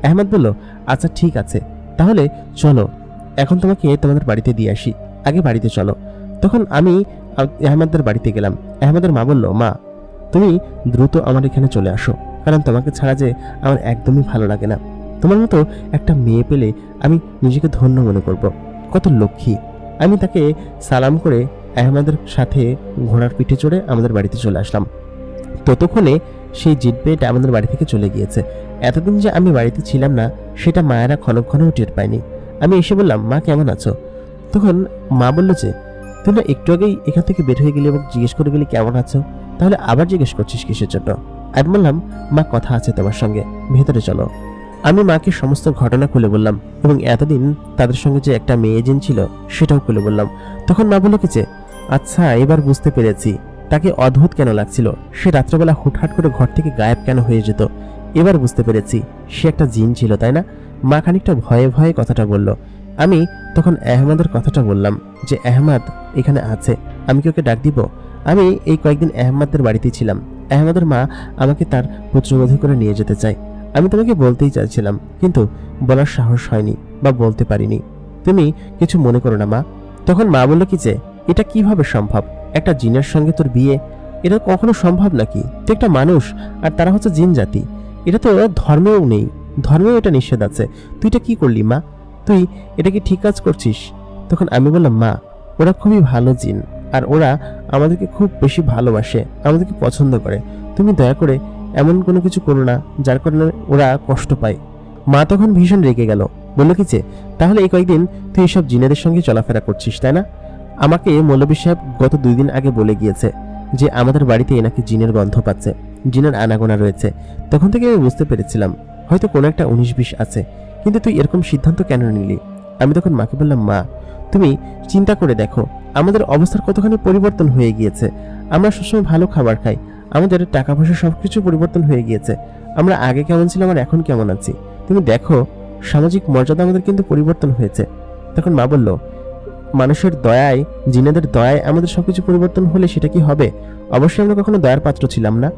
আহমেদ বলল, আচ্ছা ঠিক আছে, তাহলে চলো এখন তোমাকে তোমাদের বাড়িতে দিয়ে আসি, আগে বাড়িতে চলো। তখন আমি আহমেদের বাড়িতে গেলাম। আহমেদের মা বলল, মা তুমি দ্রুত আমার এখানে চলে আসো, কারণ তোমাকে ছাড়া যে আমার একদমই ভালো লাগে না। তোমার মতো একটা মেয়ে পেলে আমি নিজেকে ধন্য মনে করব। কত লক্ষ্মী। আমি তাকে সালাম করে আহমেদের সাথে ঘোড়ার পিঠে চড়ে আমাদের বাড়িতে চলে আসলাম। ততক্ষণে সেই জিটপেট আমাদের বাড়ি থেকে চলে গিয়েছে। এতদিন যে আমি বাড়িতে ছিলাম না সেটা মায়েরা ক্ষণও টের পায়নি। আমি এসে বললাম, মা কেমন আছো? তখন মা বলল যে, তুই না একটু আগেই এখান থেকে বের হয়ে গেলি এবং জিজ্ঞেস করে গেলি কেমন আছো, তাহলে আবার জিজ্ঞেস করছিস কিসের জন্য? আমি বললাম, মা কথা আছে তোমার সঙ্গে, ভেতরে চলো। আমি মাকে সমস্ত ঘটনা খুলে বললাম এবং এতদিন তাদের সঙ্গে যে একটা মেয়ে এজেন্ট ছিল সেটাও খুলে বললাম। তখন মা বলল কি যে, আচ্ছা এবার বুঝতে পেরেছি তাকে অদ্ভুত কেন লাগছিল, সে রাত্রেবেলা হুটহাট করে ঘর থেকে গায়েব কেন হয়ে যেত। এবার বুঝতে পেরেছি সে একটা জিন ছিল, তাই না? মা খানিকটা ভয়ে ভয়ে কথাটা বলল। আমি তখন আহমেদের কথাটা বললাম যে, আহমেদ এখানে আছে, আমি কি ওকে ডাক দিব? আমি এই কয়েকদিন আহমেদের বাড়িতেই ছিলাম। আহমেদের মা আমাকে তার পুত্রবধূ করে নিয়ে যেতে চায়। আমি তোমাকে বলতেই চাইছিলাম, কিন্তু বলার সাহস হয়নি বা বলতে পারিনি। তুমি কিছু মনে করো না মা। তখন মা বলল কি যে, এটা কিভাবে সম্ভব? একটা জিনের সঙ্গে তোর বিয়ে? এটা কখনো সম্ভব নাকি? তুই একটা মানুষ আর তারা হচ্ছে জিন জাতি। এটা তো ধর্মেও নেই, ধর্মেও এটা নিষেধ আছে। তুই এটা কি করলি মা? তুই এটা কি ঠিক কাজ করছিস? তখন আমি বললাম, মা ওরা খুবই ভালো জিন আর ওরা আমাদেরকে খুব বেশি ভালোবাসে, আমাদেরকে পছন্দ করে। তুমি দয়া করে এমন কোনো কিছু করো না যার কারণে ওরা কষ্ট পায়। মা তখন ভীষণ রেগে গেল, বলল কি যে, তাহলে এই কয়েকদিন তুই এসব জিনেদের সঙ্গে চলাফেরা করছিস, তাই না? আমাকে মৌলভী সাহেব গত 2 দিন আগে বলে গিয়েছে যে আমাদের বাড়িতে নাকি জিনের গন্ধ পাচ্ছে, জিনের আনাগোনা রয়েছে। তখন থেকে আমি বুঝতে পেরেছিলাম হয়তো কোনো একটা 19-20 আছে, কিন্তু তুই এরকম সিদ্ধান্ত কেন নিলি? আমি তখন মাকে বললাম, মা তুমি চিন্তা করে দেখো আমাদের অবস্থার কতখানি পরিবর্তন হয়ে গিয়েছে। আমরা সবসময় ভালো খাবার খাই, আমাদের টাকা পয়সা সবকিছু পরিবর্তন হয়ে গিয়েছে। আমরা আগে কেমন ছিলাম আর এখন কেমন আছি তুমি দেখো। সামাজিক মর্যাদা আমাদের কিন্তু পরিবর্তন হয়েছে। তখন মা বলল, মানুষের দয়ায়, জিনেদের দয়ায় আমাদের সবকিছু পরিবর্তন হলে সেটা কি হবে? অবশ্যই আমরা কখনো দয়ার পাত্র ছিলাম না।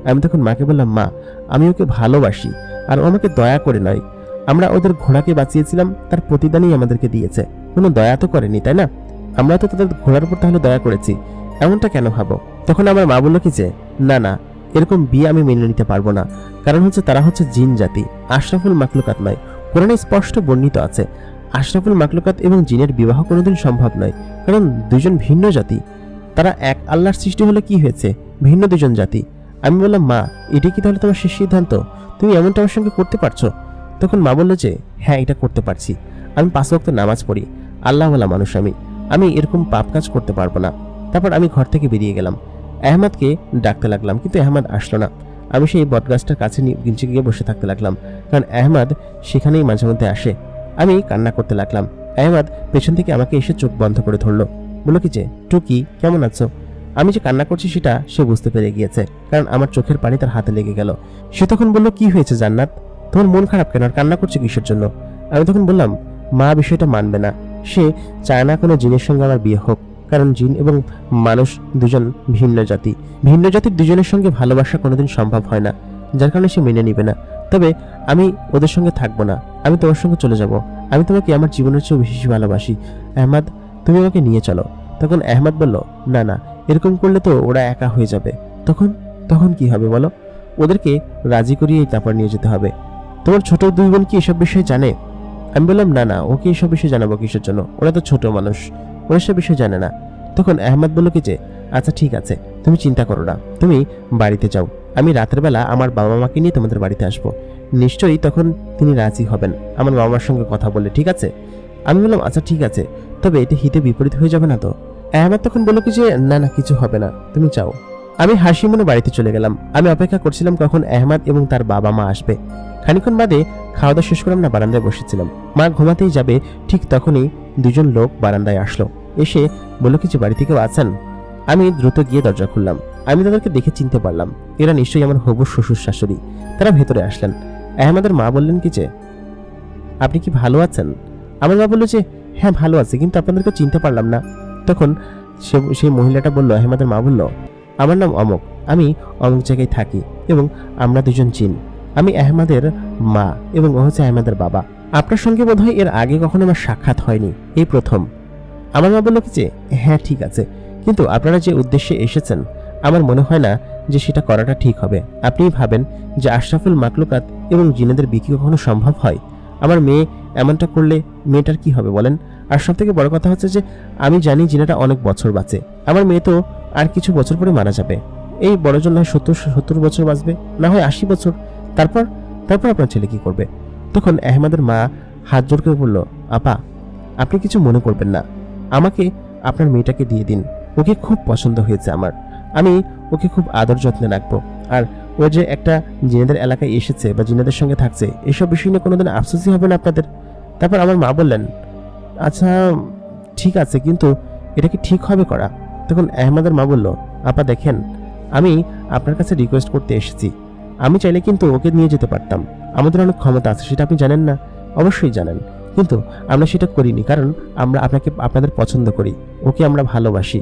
আমি তখন মাকে বললাম, মা, আমি ওকে ভালোবাসি, আর ও আমাকে দয়া করে নয়। আমরা ওদের ঘোড়াকে বাঁচিয়েছিলাম, তার প্রতিদানই আমাদেরকে দিয়েছে, কোনো দয়া তো করেনি, তাই না? আমরা তো তাদের ঘোড়ার উপর তাহলে দয়া করেছি, এমনটা কেন ভাবো? তখন আমার মা বলল কি যে, না না, এরকম বিয়ে আমি মেনে নিতে পারবো না। কারণ হচ্ছে তারা হচ্ছে জিন জাতি, আশরাফুল মাকলুকাত নয়। কোরআনে স্পষ্ট বর্ণিত আছে, আশরাফুল মাকলুকাত এবং জিনের বিবাহ কোনোদিন সম্ভব নয়, কারণ দুজন ভিন্ন জাতি। তারা এক আল্লাহর সৃষ্টি হলে কি হয়েছে, ভিন্ন দুজন জাতি। আমি বললাম, মা, এটি কি তাহলে তোমার শেষ সিদ্ধান্ত? তুমি এমনটা আমার সঙ্গে করতে পারছো? তখন মা বলল যে, হ্যাঁ, এটা করতে পারছি। আমি 5 ওয়াক্ত নামাজ পড়ি, আল্লাহওয়ালা মানুষ, আমি এরকম পাপ কাজ করতে পারবো না। তারপর আমি ঘর থেকে বেরিয়ে গেলাম, আহমদকে ডাকতে লাগলাম, কিন্তু আহমদ আসলো না। আমি সেই বটগাছটার কাছে নিচে গিয়ে বসে থাকতে লাগলাম, কারণ আহমদ সেখানেই মাঝে মধ্যে আসে। আমি কান্না করতে লাগলাম। আহমদ পেছন থেকে আমাকে এসে চোখ বন্ধ করে ধরলো, বলল কি যে, টুকি, কেমন আছো? আমি যে কান্না করছি সেটা সে বুঝতে পেরে গিয়েছে, কারণ আমার চোখের পানি তার হাতে লেগে গেল। সে তখন বলল, কি হয়েছে জান্নাত, তোমার মন খারাপ কেন, আর কান্না করছে কিসের জন্য? আমি তখন বললাম, মা বিষয়টা মানবে না, সে চায় না কোনো জিনের সঙ্গে আমার বিয়ে হোক, কারণ জিন এবং মানুষ দুজন ভিন্ন জাতি। ভিন্ন জাতির দুজনের সঙ্গে ভালোবাসা কোনোদিন সম্ভব হয় না, যার কারণে সে মেনে নিবে না। তবে আমি ওদের সঙ্গে থাকবো না, আমি তোমার সঙ্গে চলে যাব। আমি তোমাকে আমার জীবনের চেয়েও বেশি ভালোবাসি। আহমদ, তুমি আমাকে নিয়ে চলো। তখন আহমদ বলল, না না, এরকম করলে তো ওরা একা হয়ে যাবে। তখন কি হবে বলো? ওদেরকে রাজি করিয়েই তারপর নিয়ে যেতে হবে। তোমার ছোট 2 বোন কি এসব বিষয়ে জানে? আমি বললাম, না না, ওকে এসব বিষয়ে জানাবো কিসের জন্য, ওরা তো ছোট মানুষ, ওরা সব বিষয়ে জানে না। তখন আহমদ বলল কি যে, আচ্ছা ঠিক আছে, তুমি চিন্তা করো না, তুমি বাড়িতে যাও, আমি রাতের বেলা আমার বাবা মাকে নিয়ে তোমাদের বাড়িতে আসবো। নিশ্চয়ই তখন তিনি রাজি হবেন আমার বাবা মার সঙ্গে কথা বলে, ঠিক আছে? আমি বললাম, আচ্ছা ঠিক আছে, তবে এটা হিতে বিপরীত হয়ে যাবে না তো? আহমদ তখন বলল কি যে, না না, কিছু হবে না, তুমি যাও। আমি হাসি মনে বাড়িতে চলে গেলাম। আমি অপেক্ষা করছিলাম কখন আহমদ এবং তার বাবা মা আসবে। খানিকক্ষণ বাদে খাওয়া দাওয়া শেষ করে আমরা বারান্দায় বসেছিলাম। মা ঘুমাতেই যাবে, ঠিক তখনই 2জন লোক বারান্দায় আসলো। এসে বলল কি যে, বাড়িতে কেউ আছেন? আমি দ্রুত গিয়ে দরজা খুললাম। আমি তাদেরকে দেখে চিনতে পারলাম, এরা নিশ্চয়ই আমার হবু শ্বশুর শাশুড়ি। তারা ভেতরে আসলেন। আহমদের মা বললেন কি যে, আপনি কি ভালো আছেন? আমার মা বলল যে, হ্যাঁ ভালো আছে, কিন্তু আপনাদেরকে চিনতে পারলাম না। তখন সেই মহিলাটা বলল, আহমদের মা বলল, আমার নাম অমুক, আমি অমুক জায়গায় থাকি, এবং আমরা 2জন জিন। আমি আহমদের মা এবং ও হচ্ছে আহমদের বাবা। আপনার সঙ্গে বোধহয় এর আগে কখনো আমার সাক্ষাৎ হয়নি, এই প্রথম। আমার মা বলল কি যে, হ্যাঁ ঠিক আছে, কিন্তু আপনারা যে উদ্দেশ্যে এসেছেন আমার মনে হয় না যে সেটা করাটা ঠিক হবে। আপনিই ভাবেন যে আশরাফুল মাকলুকাত এবং জিনেদের বিক্রি কখনো সম্ভব হয়? আমার মেয়ে এমনটা করলে মেয়েটার কি হবে বলেন? আর সব থেকে বড় কথা হচ্ছে যে, আমি জানি জিনেরা অনেক বছর বাঁচে, আমার মেয়ে তো আর কিছু বছর পরে মারা যাবে। এই বড়জন নয় 70 বছর বাঁচবে, না হয় 80 বছর। তারপর আপনার ছেলে কি করবে? তখন আহমদের মা হাত জোর করে বলল, আপা, আপনি কিছু মনে করবেন না, আমাকে আপনার মেয়েটাকে দিয়ে দিন, ওকে খুব পছন্দ হয়েছে আমার, আমি ওকে খুব আদর যত্নে রাখবো। আর ও যে একটা জিনেদের এলাকায় এসেছে বা জিনেদের সঙ্গে থাকছে, এসব বিষয় নিয়ে কোনোদিন আফসোসই হবে না আপনাদের। তারপর আমার মা বললেন, আচ্ছা ঠিক আছে, কিন্তু এটা কি ঠিক হবে করা? তখন আহমদের মা বলল, আপা দেখেন, আমি আপনার কাছে রিকোয়েস্ট করতে এসেছি, আমি চাইলে কিন্তু ওকে নিয়ে যেতে পারতাম, আমাদের অনেক ক্ষমতা আছে, সেটা আপনি জানেন না? অবশ্যই জানেন, কিন্তু আমরা সেটা করিনি, কারণ আমরা আপনাদের পছন্দ করি, ওকে আমরা ভালোবাসি,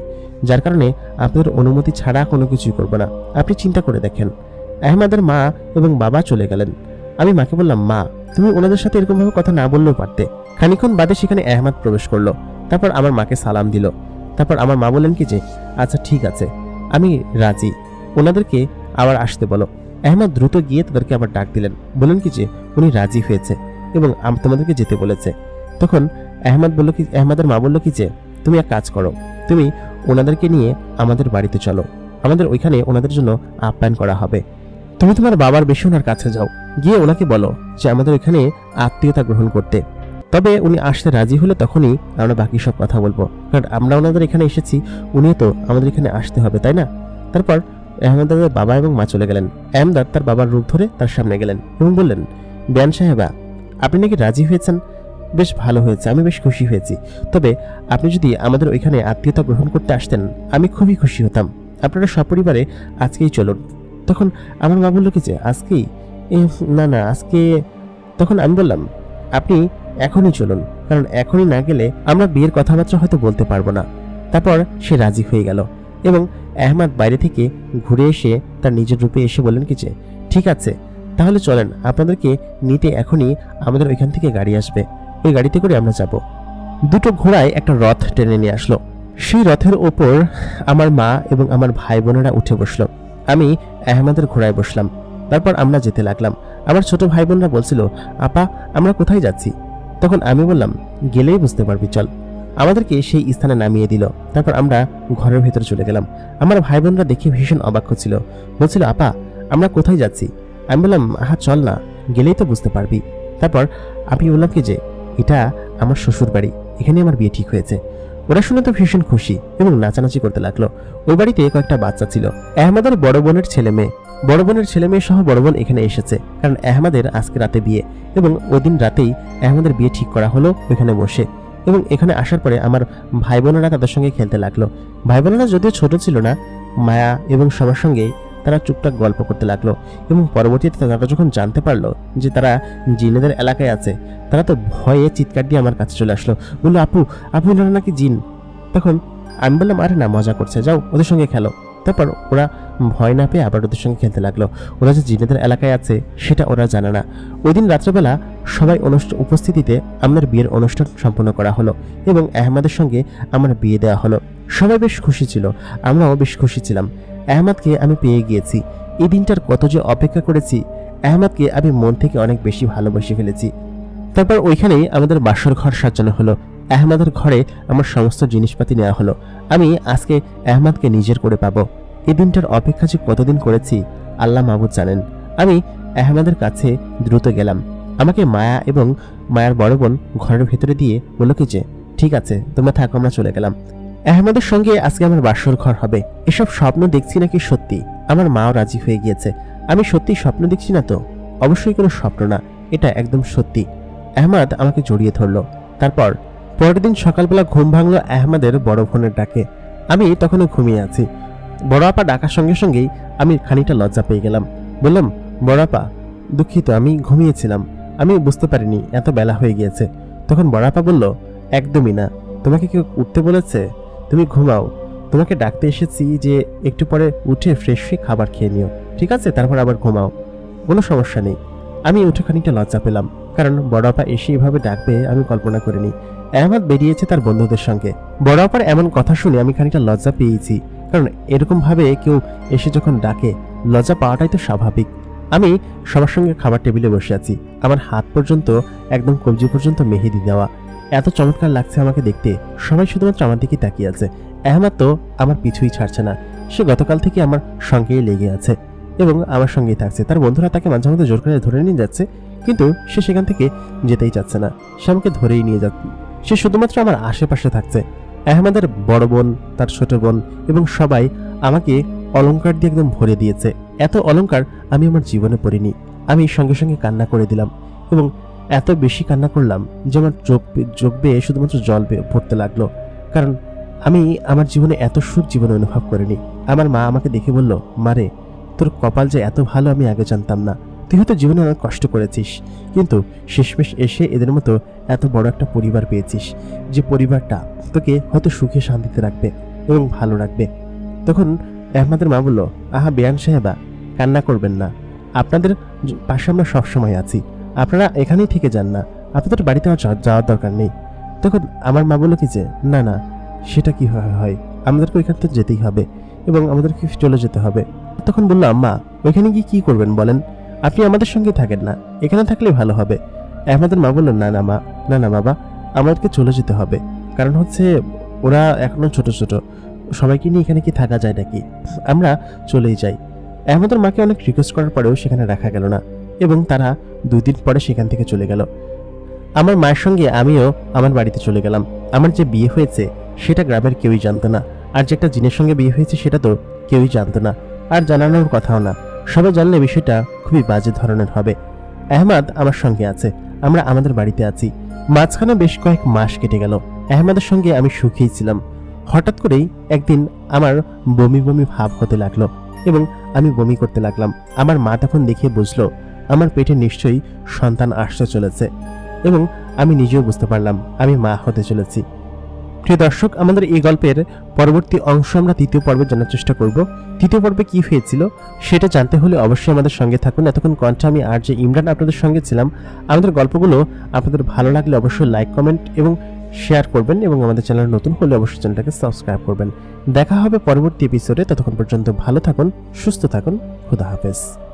যার কারণে আপনাদের অনুমতি ছাড়া কোনো কিছুই করব না। আপনি চিন্তা করে দেখেন। আহমদের মা এবং বাবা চলে গেলেন। আমি মাকে বললাম, মা, তুমি ওনাদের সাথে এরকম ভাবে কথা না বললেও পারতে। খানিকক্ষণ বাদে সেখানে আহমদ প্রবেশ করলো। তারপর আমার মাকে সালাম দিল। তারপর আমার মা বললেন কি যে, আচ্ছা ঠিক আছে, আমি রাজি, ওনাদেরকে আবার আসতে বলো। আহমদ দ্রুত গিয়ে তাদেরকে আবার ডাক দিলেন, বললেন কি যে উনি রাজি হয়েছে এবং তোমাদেরকে যেতে বলেছে। তখন আহমদের মা বলল কি যে, তুমি এক কাজ করো, তুমি ওনাদেরকে নিয়ে আমাদের বাড়িতে চলো, আমাদের ওইখানে ওনাদের জন্য আপ্যায়ন করা হবে। তুমি তোমার বাবার বেশি ওনার কাছে যাও, গিয়ে ওনাকে বলো যে আমাদের ওইখানে আত্মীয়তা গ্রহণ করতে। তবে উনি আসতে রাজি হলে তখনই আমরা বাকি সব কথা বলবো, কারণ আমরা ওনাদের এখানে এসেছি, উনিও তো আমাদের এখানে আসতে হবে, তাই না? তারপর আহমদের বাবা এবং মা চলে গেলেন। আহমদ তার বাবার রূপ ধরে তার সামনে গেলেন এবং বললেন, বেয়ান সাহেবা, আপনি নাকি রাজি হয়েছেন? বেশ ভালো হয়েছে, আমি বেশ খুশি হয়েছি। তবে আপনি যদি আমাদের ওইখানে আত্মীয়তা গ্রহণ করতে আসতেন, আমি খুবই খুশি হতাম। আপনারা সপরিবারে আজকেই চলুন। তখন আমার মা বলল কি যে, আজকেই? না না, আজকে। তখন আমি বললাম, আপনি এখনই চলুন, কারণ এখনই না গেলে আমরা বিয়ের কথাবার্তা হয়তো বলতে পারবো না। তারপর সে রাজি হয়ে গেল এবং আহমেদ বাইরে থেকে ঘুরে এসে তার নিজের রূপে এসে বললেন কি যে ঠিক আছে, তাহলে চলেন, আপনাদেরকে নিতে এখনই আমাদের ওইখান থেকে গাড়ি আসবে, ওই গাড়িতে করে আমরা যাব। দুটো ঘোড়ায় একটা রথ টেনে নিয়ে আসলো। সেই রথের ওপর আমার মা এবং আমার ভাই বোনেরা উঠে বসলো। আমি আহমেদের ঘোড়ায় বসলাম। তারপর আমরা যেতে লাগলাম। আমার ছোট ভাই বোনরা বলছিল, আপা আমরা কোথায় যাচ্ছি? তখন আমি বললাম, গেলেই বুঝতে পারবি, চল। আমাদেরকে সেই স্থানে নামিয়ে দিল। তারপর আমরা ঘরের ভেতরে চলে গেলাম। আমার ভাই বোনরা দেখে ভীষণ অবাক হচ্ছিল, বলছিল, আপা আমরা কোথায় যাচ্ছি? আমি বললাম, চল না, গেলেই তো বুঝতে পারবি। তারপর আমি বললাম কি যে এটা আমার শ্বশুর বাড়ি, এখানে আমার বিয়ে ঠিক হয়েছে। ওরা শুনে তো ভীষণ খুশি এবং নাচানাচি করতে লাগলো। ওই বাড়িতে কয়েকটা বাচ্চা ছিল, আহমেদের বড় বোনের ছেলে মেয়ে। বড় বোনের ছেলে মেয়ে সহ বড় বোন এখানে এসেছে, কারণ আহমেদের আজকে রাতে বিয়ে এবং ওই দিন রাতেই আহমেদের বিয়ে ঠিক করা হলো ওইখানে বসে। এবং এখানে আসার পরে আমার ভাই বোনেরা তাদের সঙ্গে খেলতে লাগলো। ভাই বোনেরা যদিও ছোট ছিল না, মায়া এবং সবার সঙ্গেই তারা টুকটাক গল্প করতে লাগলো। এবং পরবর্তীতে তারা যখন জানতে পারলো যে তারা জিনেদের এলাকায় আছে, তারা তো ভয়ে চিৎকার দিয়ে আমার কাছে চলে আসলো, বললো, আপু আপু এনারা নাকি জিন। তখন আমি বললাম, আরে না, মজা করছে, যাও ওদের সঙ্গে খেলো। তারপর ওরা ভয় না পেয়ে আবার ওদের সঙ্গে খেলতে লাগলো। ওরা যে জিনেদের এলাকায় আছে সেটা ওরা জানে না। ওই দিন রাত্রেবেলা সবাই উপস্থিতিতে আমাদের বিয়ের অনুষ্ঠান সম্পন্ন করা হলো এবং আহমেদের সঙ্গে আমার বিয়ে দেওয়া হলো। সবাই বেশ খুশি ছিল, আমরাও বেশ খুশি ছিলাম। আহমেদকে আমি পেয়ে গিয়েছি। এই দিনটার কত যে অপেক্ষা করেছি। আহমেদকে আমি মন থেকে অনেক বেশি ভালোবেসে ফেলেছি। তারপর ওইখানেই আমাদের বাসর ঘর সাজানো হলো। আহমেদের ঘরে আমার সমস্ত জিনিসপাতি নেওয়া হলো। আমি আজকে আহমেদকে নিজের করে পাবো। এই দিনটার অপেক্ষা যে কতদিন করেছি আল্লাহ মাবুদ জানেন। আমি আহমেদের কাছে দ্রুত গেলাম। আমাকে মায়া এবং মায়ার বড় বোন ঘরের ভেতরে দিয়ে বলল কি যে ঠিক আছে, তোমরা থাকো, আমরা চলে গেলাম। আহমেদের সঙ্গে আজকে আমার বাসর ঘর হবে। এসব স্বপ্ন দেখছি নাকি সত্যি? আমার মাও রাজি হয়ে গিয়েছে। আমি সত্যি স্বপ্ন দেখছি না তো? অবশ্যই কোনো স্বপ্ন না, এটা একদম সত্যি। আহমেদ আমাকে জড়িয়ে ধরলো। তারপর পরের দিন সকালবেলা ঘুম ভাঙলো আহমেদের বড় বোনের ডাকে। আমি তখনও ঘুমিয়ে আছি। বড় আপা ডাকার সঙ্গে সঙ্গেই আমি খানিকটা লজ্জা পেয়ে গেলাম। বললাম, বড় আপা দুঃখিত, আমি ঘুমিয়েছিলাম, আমি বুঝতে পারিনি এত বেলা হয়ে গিয়েছে। তখন বড় আপা বলল, একদমই না, তোমাকে কেউ উঠতে বলেছে? তুমি ঘুমাও, তোমাকে ডাকতে এসেছি যে একটু পরে উঠে ফ্রেশ হয়ে খাবার খেয়ে নিও, ঠিক আছে? তারপর আবার ঘুমাও, কোনো সমস্যা নেই। আমি উঠে খানিকটা লজ্জা পেলাম, কারণ বড় আপা এসে এভাবে ডাকবে আমি কল্পনা করিনি। আহমেদ বেরিয়েছে তার বন্ধুদের সঙ্গে। বড় আপার এমন কথা শুনে আমি খানিকটা লজ্জা পেয়েছি, কারণ এরকম ভাবে কেউ এসে যখন ডাকে লজ্জা পাওয়াটাই তো স্বাভাবিক। আমি সবার সঙ্গে খাবার টেবিলে বসে আছি। আমার হাত পর্যন্ত একদম কবজি পর্যন্ত মেহেদি দেওয়া, এত চমৎকার লাগছে আমাকে দেখতে। সবাই শুধুমাত্র আমার দিকে তাকিয়ে আছে। আহমেদ তো আমার পিছুই ছাড়ছে না, সে গতকাল থেকে আমার সঙ্গেই লেগে আছে এবং আমার সঙ্গেই থাকছে। তার বন্ধুরা তাকে মাঝে মধ্যে জোর করে ধরে নিয়ে যাচ্ছে, কিন্তু সে সেখান থেকে যেতেই চাচ্ছে না, সে আমাকে ধরেই নিয়ে যাচ্ছে। সে শুধুমাত্র আমার আশেপাশে থাকছে। আহমেদের বড় বোন, তার ছোট বোন এবং সবাই আমাকে অলংকার দিয়ে একদম ভরে দিয়েছে। এত অলংকার আমি আমার জীবনে পড়িনি। আমি সঙ্গে সঙ্গে কান্না করে দিলাম এবং এত বেশি কান্না করলাম যে আমার চোখ বেয়ে শুধুমাত্র জল পড়তে লাগলো, কারণ আমি আমার জীবনে এত সুখ জীবনে অনুভব করিনি। আমার মা আমাকে দেখে বলল, মারে তোর কপাল যে এত ভালো আমি আগে জানতাম না। তুই হয়তো জীবনে অনেক কষ্ট করেছিস, কিন্তু শেষমেশ এসে এদের মতো এত বড় একটা পরিবার পেয়েছিস, যে পরিবারটা তোকে হয়তো সুখে শান্তিতে রাখবে এবং ভালো রাখবে। তখন আহমেদের মা বলল, আহা বেয়ান সাহেবা, কান্না করবেন না, আপনাদের পাশে আমরা সবসময় আছি, আপনারা এখানেই থেকে যান না, আপনাদের বাড়িতে যাওয়ার দরকার নেই। তখন আমার মা বলল কি যে না না, সেটা কি হয়, আমাদেরকে ওইখান থেকে যেতেই হবে এবং আমাদেরকে চলে যেতে হবে। তখন বললো, আম্মা ওইখানে গিয়ে কি করবেন বলেন, আপনি আমাদের সঙ্গে থাকেন না, এখানে থাকলেই ভালো হবে। আহমেদের মা বলল, না না মা, না না বাবা, আমাদেরকে চলে যেতে হবে, কারণ হচ্ছে ওরা এখনো ছোট ছোট, সবাইকে নিয়ে এখানে কি থাকা যায় নাকি, আমরা চলেই যাই। আহমেদের মাকে অনেক রিকোয়েস্ট করার পরেও সেখানে রাখা গেল না এবং তারা 2 দিন পরে সেখান থেকে চলে গেল। আমার মায়ের সঙ্গে আমিও আমার বাড়িতে চলে গেলাম। আমার যে বিয়ে হয়েছে সেটা গ্রামের কেউই জানতো না, আর যে একটা জিনের সঙ্গে বিয়ে হয়েছে সেটা তো কেউই জানতো না, আর জানানোর কথাও না। সবাই জানলে বিষয়টা খুবই বাজে ধরনের হবে। আহমেদ আমার সঙ্গে আছে, আমরা আমাদের বাড়িতে আছি। মাঝখানে বেশ কয়েক মাস কেটে গেল। আহমেদের সঙ্গে আমি সুখেই ছিলাম। হঠাৎ করেই একদিন আমার বমি বমি ভাব হতে লাগলো এবং আমি বমি করতে লাগলাম। আমার মা তখন দেখে বুঝলো আমার পেটে নিশ্চয়ই সন্তান আসতে চলেছে এবং আমি নিজেও বুঝতে পারলাম আমি মা হতে চলেছি। প্রিয় দর্শক, আমাদের এই গল্পের পরবর্তী অংশ আমরা তৃতীয় পর্বে জানার চেষ্টা করব। তৃতীয় পর্বে কি হয়েছিল সেটা জানতে হলে অবশ্যই আমাদের সঙ্গে থাকুন। এতক্ষণ কণ্ঠে আমি আর যে ইমরান আপনাদের সঙ্গে ছিলাম। আমাদের গল্পগুলো আপনাদের ভালো লাগলে অবশ্যই লাইক, কমেন্ট এবং শেয়ার করবেন এবং আমাদের চ্যানেল নতুন হলে অবশ্যই চ্যানেলটাকে সাবস্ক্রাইব করবেন। দেখা হবে পরবর্তী এপিসোডে। ততক্ষণ পর্যন্ত ভালো থাকুন, সুস্থ থাকুন। খুদা হাফেজ।